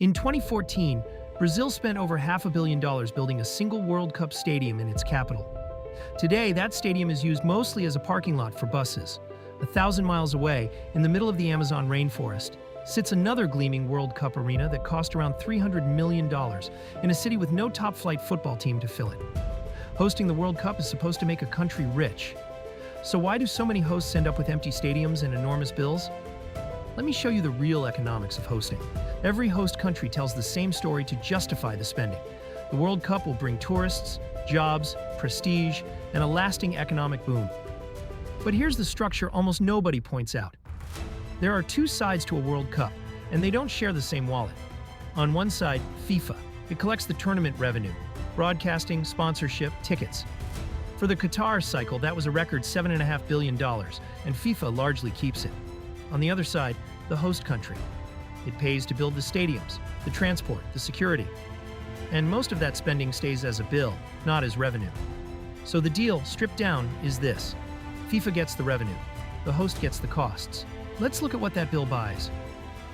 In 2014, Brazil spent over $500 million building a single World Cup stadium in its capital. Today, that stadium is used mostly as a parking lot for buses. 1,000 miles away, in the middle of the Amazon rainforest, sits another gleaming World Cup arena that cost around $300 million in a city with no top-flight football team to fill it. Hosting the World Cup is supposed to make a country rich. So why do so many hosts end up with empty stadiums and enormous bills? Let me show you the real economics of hosting. Every host country tells the same story to justify the spending. The World Cup will bring tourists, jobs, prestige, and a lasting economic boom. But here's the structure almost nobody points out. There are two sides to a World Cup, and they don't share the same wallet. On one side, FIFA. It collects the tournament revenue, broadcasting, sponsorship, tickets. For the Qatar cycle, that was a record $7.5 billion, and FIFA largely keeps it. On the other side, the host country. It pays to build the stadiums, the transport, the security. And most of that spending stays as a bill, not as revenue. So the deal, stripped down, is this. FIFA gets the revenue. The host gets the costs. Let's look at what that bill buys.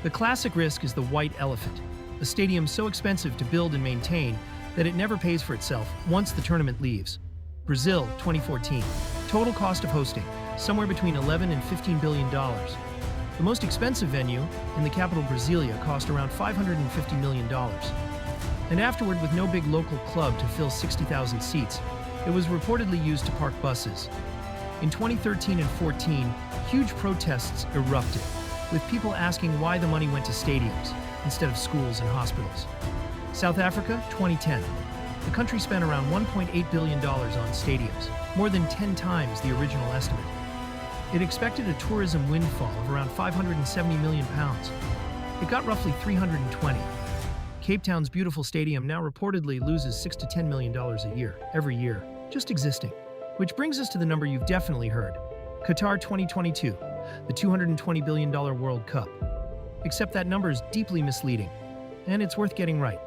The classic risk is the white elephant, a stadium so expensive to build and maintain that it never pays for itself once the tournament leaves. Brazil, 2014. Total cost of hosting, somewhere between $11 and $15 billion. The most expensive venue, in the capital Brasilia, cost around $550 million. And afterward, with no big local club to fill 60,000 seats, it was reportedly used to park buses. In 2013 and 14, huge protests erupted, with people asking why the money went to stadiums instead of schools and hospitals. South Africa, 2010. The country spent around $1.8 billion on stadiums, more than 10 times the original estimate. It expected a tourism windfall of around £570 million. It got roughly 320. Cape Town's beautiful stadium now reportedly loses $6 to $10 million a year, every year, just existing. Which brings us to the number you've definitely heard. Qatar 2022, the $220 billion World Cup. Except that number is deeply misleading, and it's worth getting right.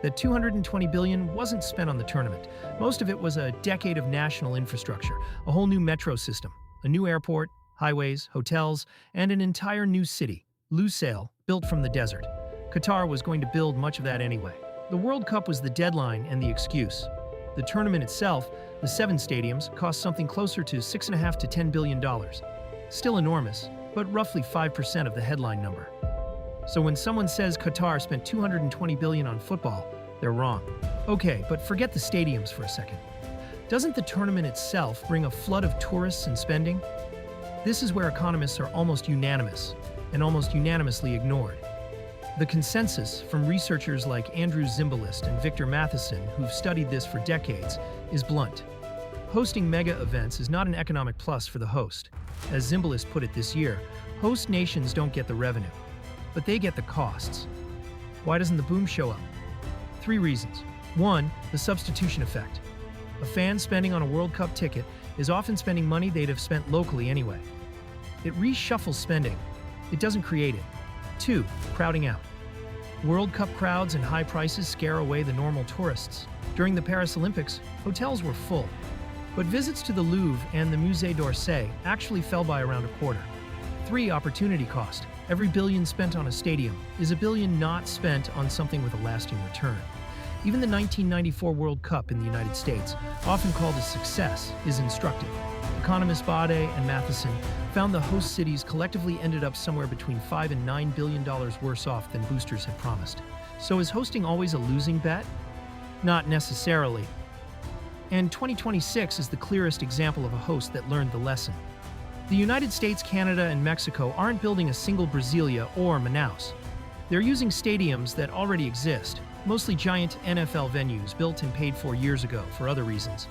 That $220 billion wasn't spent on the tournament. Most of it was a decade of national infrastructure, a whole new metro system, a new airport, highways, hotels, and an entire new city, Lusail, built from the desert. Qatar was going to build much of that anyway. The World Cup was the deadline and the excuse. The tournament itself, the 7 stadiums, cost something closer to $6.5 to $10 billion. Still enormous, but roughly 5% of the headline number. So when someone says Qatar spent $220 billion on football, they're wrong. Okay, but forget the stadiums for a second. Doesn't the tournament itself bring a flood of tourists and spending? This is where economists are almost unanimous, and almost unanimously ignored. The consensus from researchers like Andrew Zimbalist and Baade Matheson, who've studied this for decades, is blunt. Hosting mega events is not an economic plus for the host. As Zimbalist put it this year, host nations don't get the revenue, but they get the costs. Why doesn't the boom show up? 3 reasons. 1, the substitution effect. A fan spending on a World Cup ticket is often spending money they'd have spent locally anyway. It reshuffles spending. It doesn't create it. 2, crowding out. World Cup crowds and high prices scare away the normal tourists. During the Paris Olympics, hotels were full. But visits to the Louvre and the Musée d'Orsay actually fell by around a quarter. 3, opportunity cost. Every billion spent on a stadium is a billion not spent on something with a lasting return. Even the 1994 World Cup in the United States, often called a success, is instructive. Economists Baade and Matheson found the host cities collectively ended up somewhere between $5 and $9 billion worse off than boosters had promised. So is hosting always a losing bet? Not necessarily. And 2026 is the clearest example of a host that learned the lesson. The United States, Canada, and Mexico aren't building a single Brasilia or Manaus. They're using stadiums that already exist, mostly giant NFL venues built and paid for years ago for other reasons.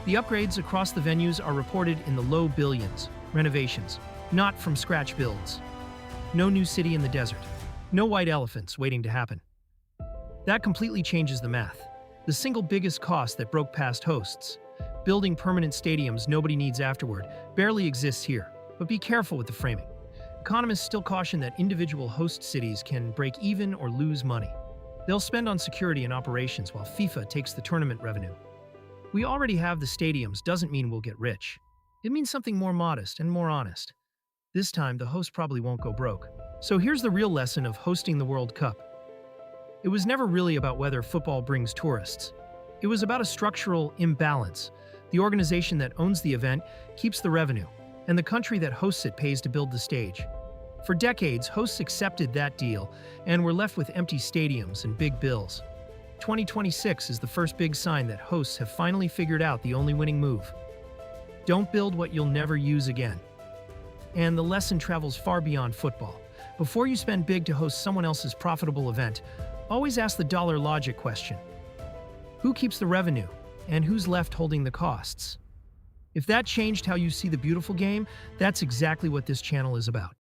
The upgrades across the venues are reported in the low billions, renovations, not from scratch builds. No new city in the desert. No white elephants waiting to happen. That completely changes the math. The single biggest cost that broke past hosts, building permanent stadiums nobody needs afterward, barely exists here. But be careful with the framing. Economists still caution that individual host cities can break even or lose money. They'll spend on security and operations while FIFA takes the tournament revenue. We already have the stadiums doesn't mean we'll get rich. It means something more modest and more honest. This time, the host probably won't go broke. So here's the real lesson of hosting the World Cup. It was never really about whether football brings tourists. It was about a structural imbalance. The organization that owns the event keeps the revenue, and the country that hosts it pays to build the stage. For decades, hosts accepted that deal and were left with empty stadiums and big bills. 2026 is the first big sign that hosts have finally figured out the only winning move. Don't build what you'll never use again. And the lesson travels far beyond football. Before you spend big to host someone else's profitable event, always ask the dollar logic question. Who keeps the revenue, and who's left holding the costs? If that changed how you see the beautiful game, that's exactly what this channel is about.